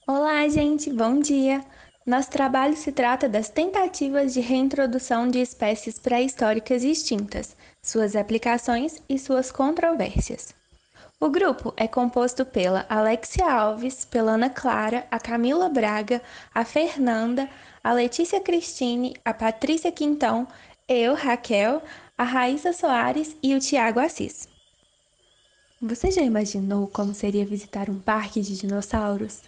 Olá, gente, bom dia! Nosso trabalho se trata das tentativas de reintrodução de espécies pré-históricas extintas, suas aplicações e suas controvérsias. O grupo é composto pela Alexia Alves, pela Ana Clara, a Camila Braga, a Fernanda, a Letícia Cristine, a Patrícia Quintão, eu, Raquel, a Raíssa Soares e o Tiago Assis. Você já imaginou como seria visitar um parque de dinossauros?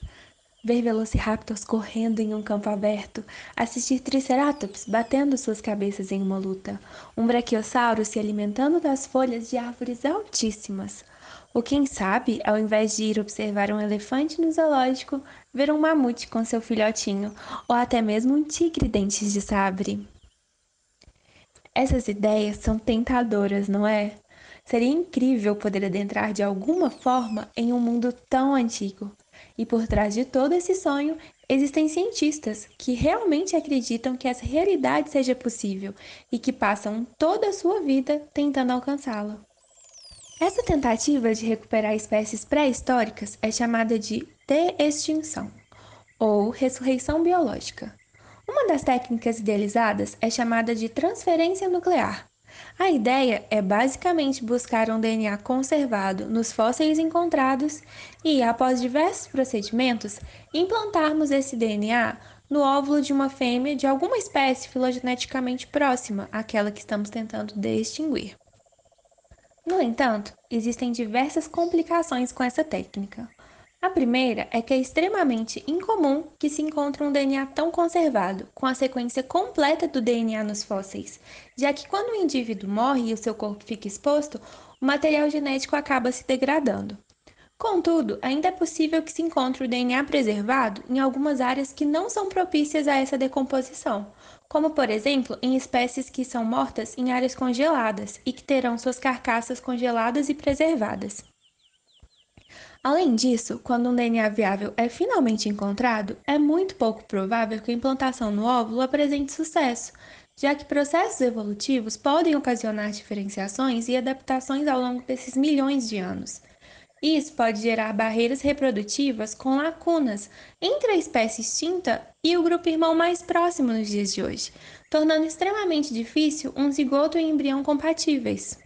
Ver velociraptors correndo em um campo aberto, assistir triceratops batendo suas cabeças em uma luta, um braquiossauro se alimentando das folhas de árvores altíssimas. Ou quem sabe, ao invés de ir observar um elefante no zoológico, ver um mamute com seu filhotinho, ou até mesmo um tigre dentes de sabre. Essas ideias são tentadoras, não é? Seria incrível poder adentrar de alguma forma em um mundo tão antigo. E por trás de todo esse sonho, existem cientistas que realmente acreditam que essa realidade seja possível e que passam toda a sua vida tentando alcançá-la. Essa tentativa de recuperar espécies pré-históricas é chamada de de-extinção ou ressurreição biológica. Uma das técnicas idealizadas é chamada de transferência nuclear. A ideia é basicamente buscar um DNA conservado nos fósseis encontrados e, após diversos procedimentos, implantarmos esse DNA no óvulo de uma fêmea de alguma espécie filogeneticamente próxima àquela que estamos tentando distinguir. No entanto, existem diversas complicações com essa técnica. A primeira é que é extremamente incomum que se encontre um DNA tão conservado, com a sequência completa do DNA nos fósseis, já que quando o indivíduo morre e o seu corpo fica exposto, o material genético acaba se degradando. Contudo, ainda é possível que se encontre o DNA preservado em algumas áreas que não são propícias a essa decomposição, como por exemplo em espécies que são mortas em áreas congeladas e que terão suas carcaças congeladas e preservadas. Além disso, quando um DNA viável é finalmente encontrado, é muito pouco provável que a implantação no óvulo apresente sucesso, já que processos evolutivos podem ocasionar diferenciações e adaptações ao longo desses milhões de anos. Isso pode gerar barreiras reprodutivas com lacunas entre a espécie extinta e o grupo irmão mais próximo nos dias de hoje, tornando extremamente difícil um zigoto e um embrião compatíveis.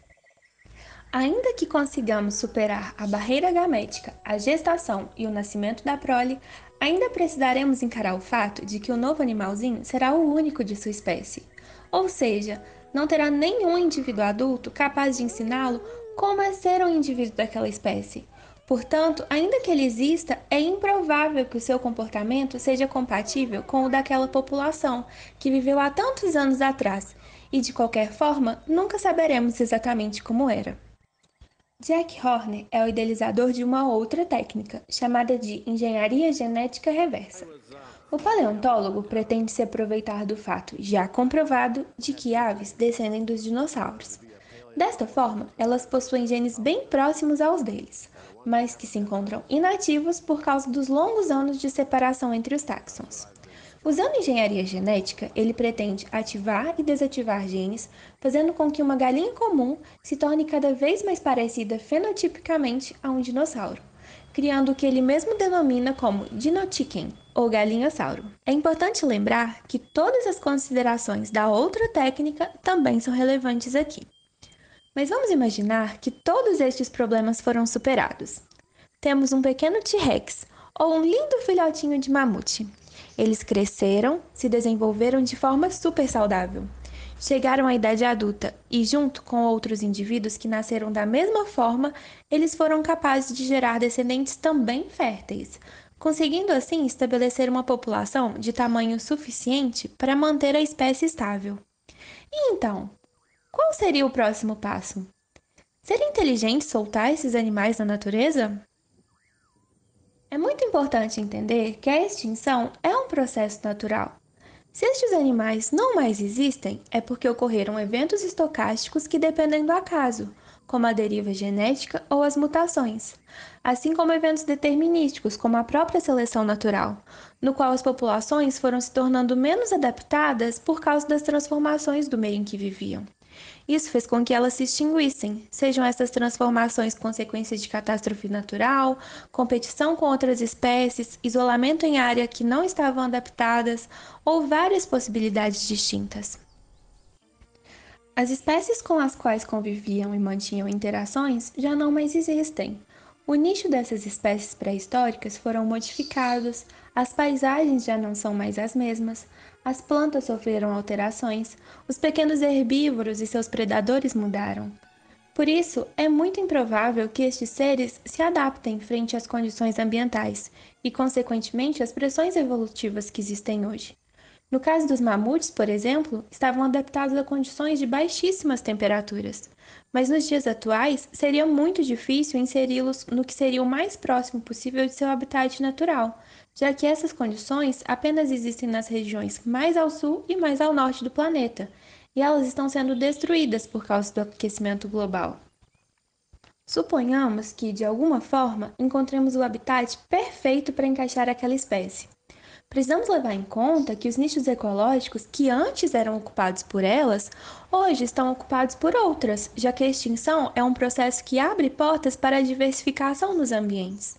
Ainda que consigamos superar a barreira gamética, a gestação e o nascimento da prole, ainda precisaremos encarar o fato de que o novo animalzinho será o único de sua espécie. Ou seja, não terá nenhum indivíduo adulto capaz de ensiná-lo como é ser um indivíduo daquela espécie. Portanto, ainda que ele exista, é improvável que o seu comportamento seja compatível com o daquela população que viveu há tantos anos atrás, e de qualquer forma, nunca saberemos exatamente como era. Jack Horner é o idealizador de uma outra técnica, chamada de engenharia genética reversa. O paleontólogo pretende se aproveitar do fato já comprovado de que aves descendem dos dinossauros. Desta forma, elas possuem genes bem próximos aos deles, mas que se encontram inativos por causa dos longos anos de separação entre os táxons. Usando engenharia genética, ele pretende ativar e desativar genes, fazendo com que uma galinha comum se torne cada vez mais parecida fenotipicamente a um dinossauro, criando o que ele mesmo denomina como dinochicken, ou galinhossauro. É importante lembrar que todas as considerações da outra técnica também são relevantes aqui. Mas vamos imaginar que todos estes problemas foram superados. Temos um pequeno T-Rex, ou um lindo filhotinho de mamute. Eles cresceram, se desenvolveram de forma super saudável. Chegaram à idade adulta e, junto com outros indivíduos que nasceram da mesma forma, eles foram capazes de gerar descendentes também férteis, conseguindo assim estabelecer uma população de tamanho suficiente para manter a espécie estável. E então, qual seria o próximo passo? Seria inteligente soltar esses animais na natureza? É muito importante entender que a extinção é um processo natural. Se estes animais não mais existem, é porque ocorreram eventos estocásticos que dependem do acaso, como a deriva genética ou as mutações, assim como eventos determinísticos, como a própria seleção natural, no qual as populações foram se tornando menos adaptadas por causa das transformações do meio em que viviam. Isso fez com que elas se extinguissem, sejam essas transformações consequências de catástrofe natural, competição com outras espécies, isolamento em áreas que não estavam adaptadas ou várias possibilidades distintas. As espécies com as quais conviviam e mantinham interações já não mais existem. O nicho dessas espécies pré-históricas foram modificados, as paisagens já não são mais as mesmas, as plantas sofreram alterações, os pequenos herbívoros e seus predadores mudaram. Por isso, é muito improvável que estes seres se adaptem frente às condições ambientais e, consequentemente, às pressões evolutivas que existem hoje. No caso dos mamutes, por exemplo, estavam adaptados a condições de baixíssimas temperaturas, mas nos dias atuais seria muito difícil inseri-los no que seria o mais próximo possível de seu habitat natural, já que essas condições apenas existem nas regiões mais ao sul e mais ao norte do planeta, e elas estão sendo destruídas por causa do aquecimento global. Suponhamos que, de alguma forma, encontremos o habitat perfeito para encaixar aquela espécie. Precisamos levar em conta que os nichos ecológicos que antes eram ocupados por elas, hoje estão ocupados por outras, já que a extinção é um processo que abre portas para a diversificação nos ambientes.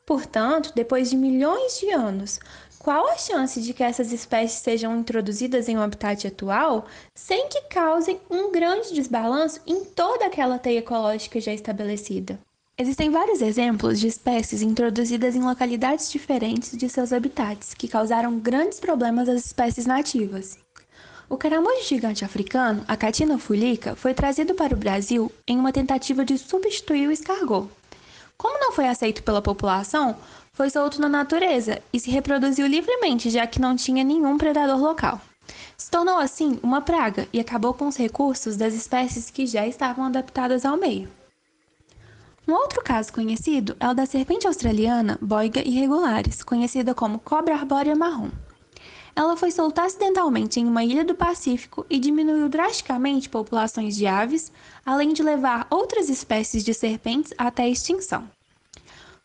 Portanto, depois de milhões de anos, qual a chance de que essas espécies sejam introduzidas em um habitat atual sem que causem um grande desbalanço em toda aquela teia ecológica já estabelecida? Existem vários exemplos de espécies introduzidas em localidades diferentes de seus habitats, que causaram grandes problemas às espécies nativas. O caramujo gigante africano, a Catina fulica, foi trazido para o Brasil em uma tentativa de substituir o escargot. Como não foi aceito pela população, foi solto na natureza e se reproduziu livremente, já que não tinha nenhum predador local. Se tornou assim uma praga e acabou com os recursos das espécies que já estavam adaptadas ao meio. Um outro caso conhecido é o da serpente australiana Boiga irregularis, conhecida como cobra arbórea marrom. Ela foi solta acidentalmente em uma ilha do Pacífico e diminuiu drasticamente populações de aves, além de levar outras espécies de serpentes até a extinção.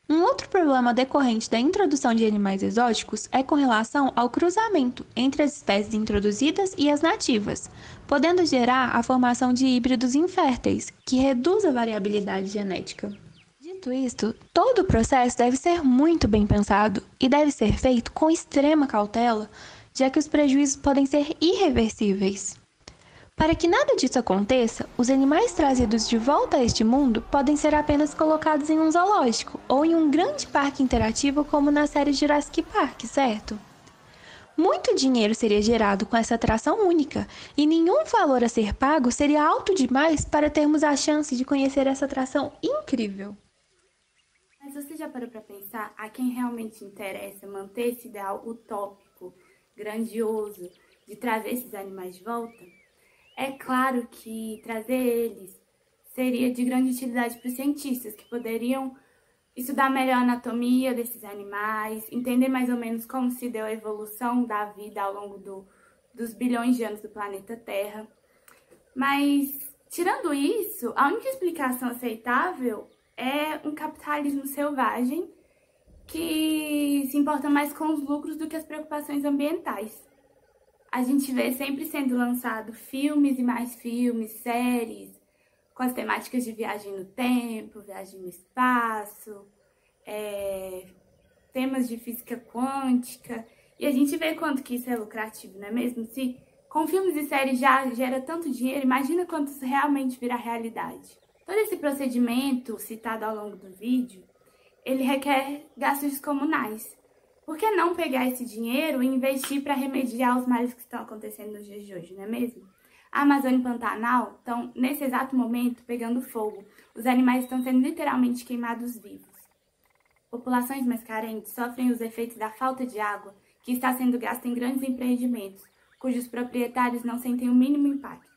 Um outro problema decorrente da introdução de animais exóticos é com relação ao cruzamento entre as espécies introduzidas e as nativas, podendo gerar a formação de híbridos inférteis, que reduz a variabilidade genética. Dito isto, todo o processo deve ser muito bem pensado e deve ser feito com extrema cautela, já que os prejuízos podem ser irreversíveis. Para que nada disso aconteça, os animais trazidos de volta a este mundo podem ser apenas colocados em um zoológico ou em um grande parque interativo como na série Jurassic Park, certo? Muito dinheiro seria gerado com essa atração única e nenhum valor a ser pago seria alto demais para termos a chance de conhecer essa atração incrível. Mas você já parou para pensar a quem realmente interessa manter esse ideal utópico, grandioso, de trazer esses animais de volta? É claro que trazer eles seria de grande utilidade para os cientistas, que poderiam estudar melhor a anatomia desses animais, entender mais ou menos como se deu a evolução da vida ao longo dos bilhões de anos do planeta Terra. Mas, tirando isso, a única explicação aceitável é um capitalismo selvagem que se importa mais com os lucros do que as preocupações ambientais. A gente vê sempre sendo lançado filmes e mais filmes, séries, com as temáticas de viagem no tempo, viagem no espaço, temas de física quântica, e a gente vê quanto que isso é lucrativo, não é mesmo? Se com filmes e séries já gera tanto dinheiro, imagina quanto isso realmente vira realidade. Todo esse procedimento citado ao longo do vídeo, ele requer gastos descomunais. Por que não pegar esse dinheiro e investir para remediar os males que estão acontecendo nos dias de hoje, não é mesmo? A Amazônia e Pantanal estão, nesse exato momento, pegando fogo. Os animais estão sendo literalmente queimados vivos. Populações mais carentes sofrem os efeitos da falta de água que está sendo gasta em grandes empreendimentos, cujos proprietários não sentem o mínimo impacto.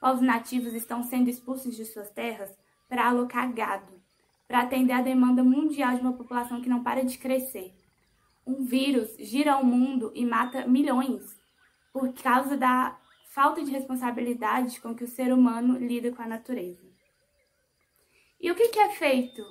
Povos nativos estão sendo expulsos de suas terras para alocar gado, para atender à demanda mundial de uma população que não para de crescer. Um vírus gira o mundo e mata milhões por causa da falta de responsabilidade com que o ser humano lida com a natureza. E o que é feito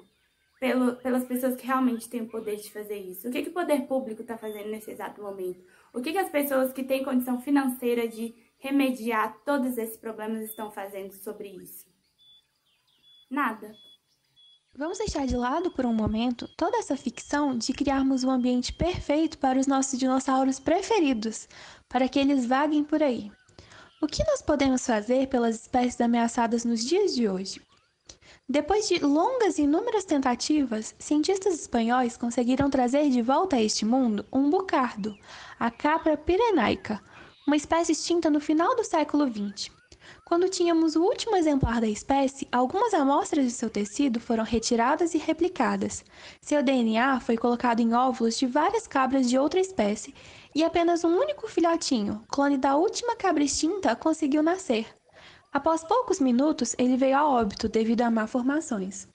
pelas pessoas que realmente têm o poder de fazer isso? O que o poder público está fazendo nesse exato momento? O que as pessoas que têm condição financeira de remediar todos esses problemas estão fazendo sobre isso? Nada. Vamos deixar de lado por um momento toda essa ficção de criarmos um ambiente perfeito para os nossos dinossauros preferidos, para que eles vaguem por aí. O que nós podemos fazer pelas espécies ameaçadas nos dias de hoje? Depois de longas e inúmeras tentativas, cientistas espanhóis conseguiram trazer de volta a este mundo um bucardo, a capra pirenaica, uma espécie extinta no final do século XX. Quando tínhamos o último exemplar da espécie, algumas amostras de seu tecido foram retiradas e replicadas. Seu DNA foi colocado em óvulos de várias cabras de outra espécie e apenas um único filhotinho, clone da última cabra extinta, conseguiu nascer. Após poucos minutos, ele veio a óbito devido a malformações.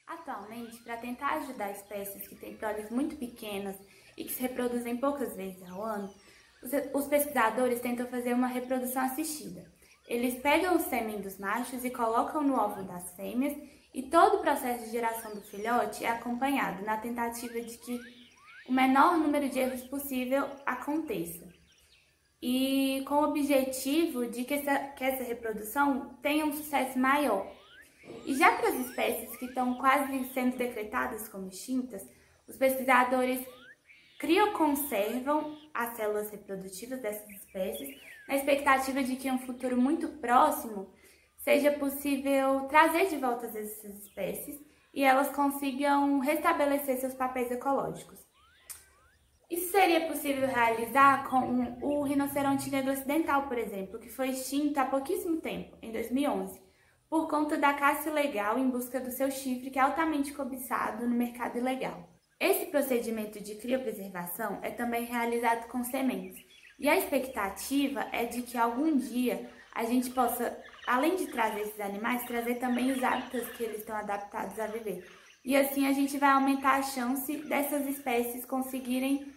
Atualmente, para tentar ajudar espécies que têm proles muito pequenas e que se reproduzem poucas vezes ao ano, os pesquisadores tentam fazer uma reprodução assistida. Eles pegam o sêmen dos machos e colocam no óvulo das fêmeas e todo o processo de geração do filhote é acompanhado na tentativa de que o menor número de erros possível aconteça. E com o objetivo de que essa reprodução tenha um sucesso maior. E já para as espécies que estão quase sendo decretadas como extintas, os pesquisadores crioconservam as células reprodutivas dessas espécies, na expectativa de que em um futuro muito próximo seja possível trazer de volta essas espécies e elas consigam restabelecer seus papéis ecológicos. Isso seria possível realizar com o rinoceronte negro ocidental, por exemplo, que foi extinto há pouquíssimo tempo, em 2011, por conta da caça ilegal em busca do seu chifre, que é altamente cobiçado no mercado ilegal. Esse procedimento de criopreservação é também realizado com sementes, e a expectativa é de que algum dia a gente possa, além de trazer esses animais, trazer também os hábitats que eles estão adaptados a viver. E assim a gente vai aumentar a chance dessas espécies conseguirem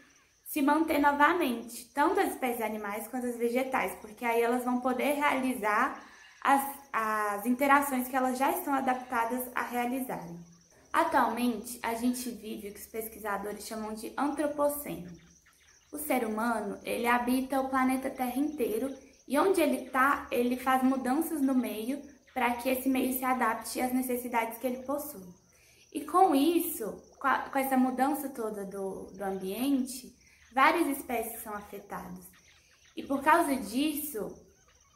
se manter novamente, tanto as espécies animais quanto as vegetais, porque aí elas vão poder realizar as interações que elas já estão adaptadas a realizarem. Atualmente, a gente vive o que os pesquisadores chamam de antropoceno. O ser humano, ele habita o planeta Terra inteiro e onde ele está, ele faz mudanças no meio para que esse meio se adapte às necessidades que ele possui. E com isso, com essa mudança toda do ambiente, várias espécies são afetadas. E por causa disso,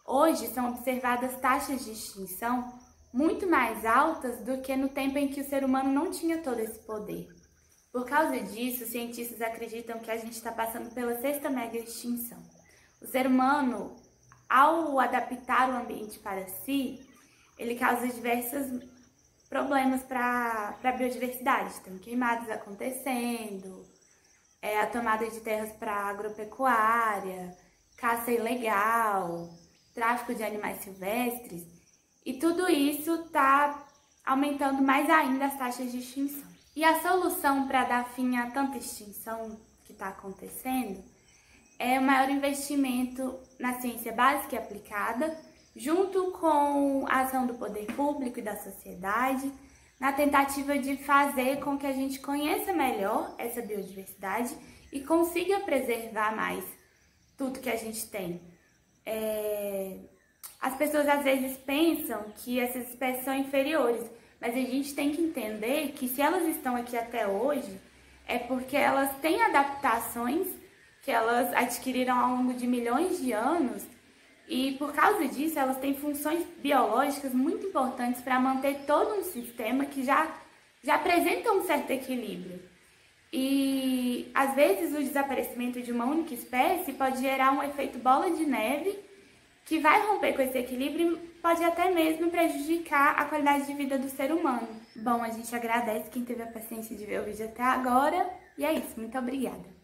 hoje são observadas taxas de extinção muito mais altas do que no tempo em que o ser humano não tinha todo esse poder. Por causa disso, os cientistas acreditam que a gente está passando pela sexta mega extinção. O ser humano, ao adaptar o ambiente para si, ele causa diversos problemas para a biodiversidade. Tem queimadas acontecendo, a tomada de terras para agropecuária, caça ilegal, tráfico de animais silvestres, e tudo isso está aumentando mais ainda as taxas de extinção. E a solução para dar fim a tanta extinção que está acontecendo é o maior investimento na ciência básica e aplicada, junto com a ação do poder público e da sociedade, na tentativa de fazer com que a gente conheça melhor essa biodiversidade e consiga preservar mais tudo que a gente tem. As pessoas às vezes pensam que essas espécies são inferiores, mas a gente tem que entender que se elas estão aqui até hoje, é porque elas têm adaptações que elas adquiriram ao longo de milhões de anos e por causa disso elas têm funções biológicas muito importantes para manter todo um sistema que já apresenta um certo equilíbrio. E às vezes o desaparecimento de uma única espécie pode gerar um efeito bola de neve que vai romper com esse equilíbrio e pode até mesmo prejudicar a qualidade de vida do ser humano. Bom, a gente agradece quem teve a paciência de ver o vídeo até agora e é isso, muito obrigada!